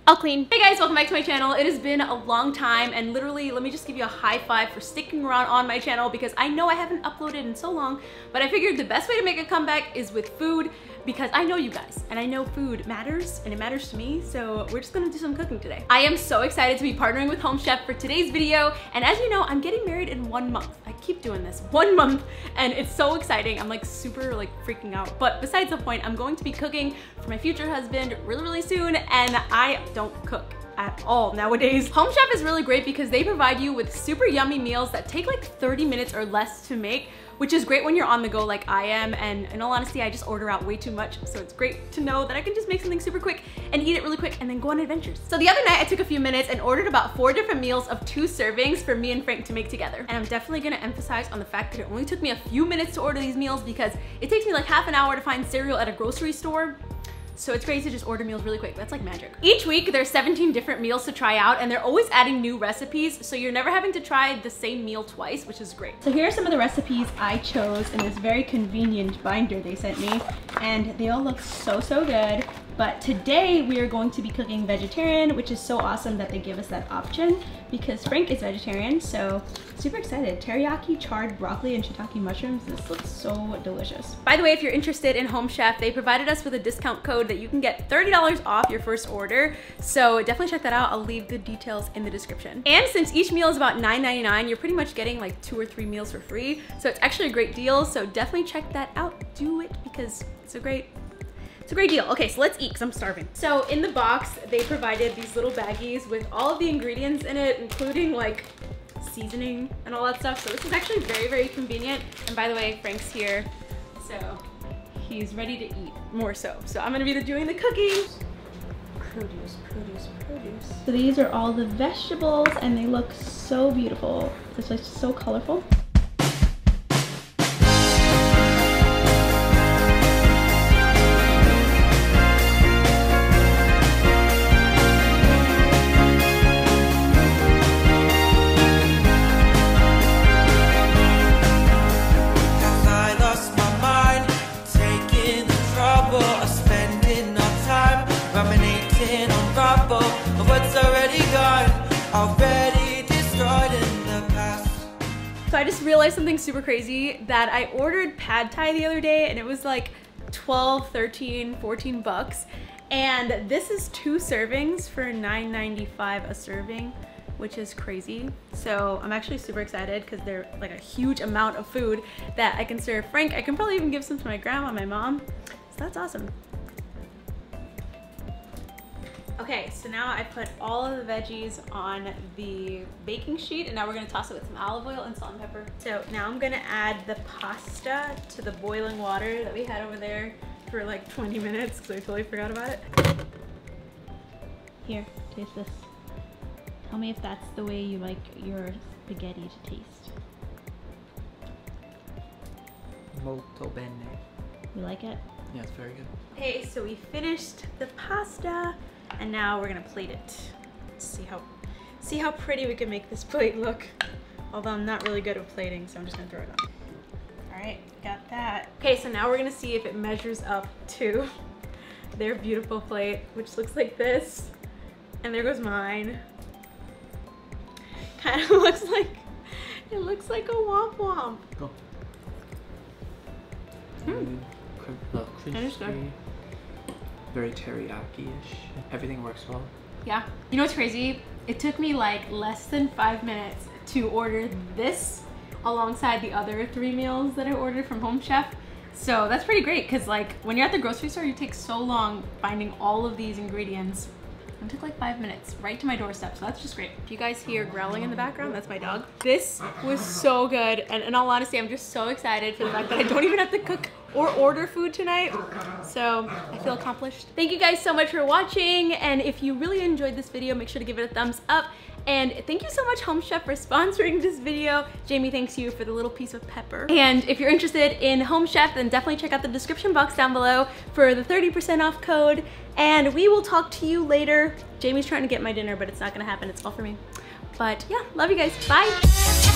I'll clean. Hey guys, welcome back to my channel. It has been a long time, and literally, let me just give you a high five for sticking around on my channel, because I know I haven't uploaded in so long, but I figured the best way to make a comeback is with food, because I know you guys, and I know food matters, and it matters to me, so we're just gonna do some cooking today. I am so excited to be partnering with Home Chef for today's video, and as you know, I'm getting married in 1 month. I keep doing this, 1 month, and it's so exciting. I'm like super like freaking out, but besides the point, I'm going to be cooking for my future husband really soon, and I don't cook at all nowadays. Home Chef is really great because they provide you with super yummy meals that take like 30 minutes or less to make, which is great when you're on the go like I am, and in all honesty, I just order out way too much, so it's great to know that I can just make something super quick and eat it really quick and then go on adventures. So the other night, I took a few minutes and ordered about 4 different meals of 2 servings for me and Frank to make together. And I'm definitely gonna emphasize on the fact that it only took me a few minutes to order these meals because it takes me like half an hour to find cereal at a grocery store. So it's great to just order meals really quick. That's like magic. Each week there's 17 different meals to try out, and they're always adding new recipes, so you're never having to try the same meal twice, which is great. So here are some of the recipes I chose in this very convenient binder they sent me, and they all look so good. But today we are going to be cooking vegetarian, which is so awesome that they give us that option because Frank is vegetarian, so super excited. Teriyaki, charred broccoli, and shiitake mushrooms. This looks so delicious. By the way, if you're interested in Home Chef, they provided us with a discount code that you can get $30 off your first order. So definitely check that out. I'll leave the details in the description. And since each meal is about $9.99, you're pretty much getting like 2 or 3 meals for free. So it's actually a great deal. So definitely check that out. Do it because it's a great deal. Okay, so let's eat because I'm starving. So in the box, they provided these little baggies with all of the ingredients in it, including like seasoning and all that stuff. So this is actually very convenient. And by the way, Frank's here, so he's ready to eat more so. So I'm gonna be doing the cooking. Produce. So these are all the vegetables and they look so beautiful. This is so colorful. So I just realized something super crazy, that I ordered pad thai the other day and it was like 12, 13, 14 bucks. And this is 2 servings for $9.95 a serving, which is crazy. So I'm actually super excited because they're like a huge amount of food that I can serve Frank. I can probably even give some to my grandma, my mom. So that's awesome. Okay, so now I put all of the veggies on the baking sheet, and now we're gonna toss it with some olive oil and salt and pepper. So now I'm gonna add the pasta to the boiling water that we had over there for like 20 minutes because I totally forgot about it. Here, taste this. Tell me if that's the way you like your spaghetti to taste. Molto bene. You like it? Yeah, it's very good. Okay, so we finished the pasta. And now we're gonna plate it. See how pretty we can make this plate look. Although I'm not really good at plating, so I'm just gonna throw it on. All right, got that. Okay, so now we're gonna see if it measures up to their beautiful plate, which looks like this. And there goes mine. Kind of looks like, it looks like a womp womp. Go. Crispy. Very teriyaki-ish. Everything works well. Yeah. You know what's crazy? It took me like less than 5 minutes to order this alongside the other 3 meals that I ordered from Home Chef. So that's pretty great because like when you're at the grocery store, you take so long finding all of these ingredients. It took like 5 minutes right to my doorstep, so that's just great. If you guys hear growling in the background, that's my dog. This was so good, and in all honesty, I'm just so excited for the fact that I don't even have to cook or order food tonight, so I feel accomplished. Thank you guys so much for watching, and if you really enjoyed this video, make sure to give it a thumbs up. And thank you so much, Home Chef, for sponsoring this video. Jamie thanks you for the little piece of pepper. And if you're interested in Home Chef, then definitely check out the description box down below for the 30% off code. And we will talk to you later. Jamie's trying to get my dinner, but it's not gonna happen. It's all for me. But yeah, love you guys. Bye.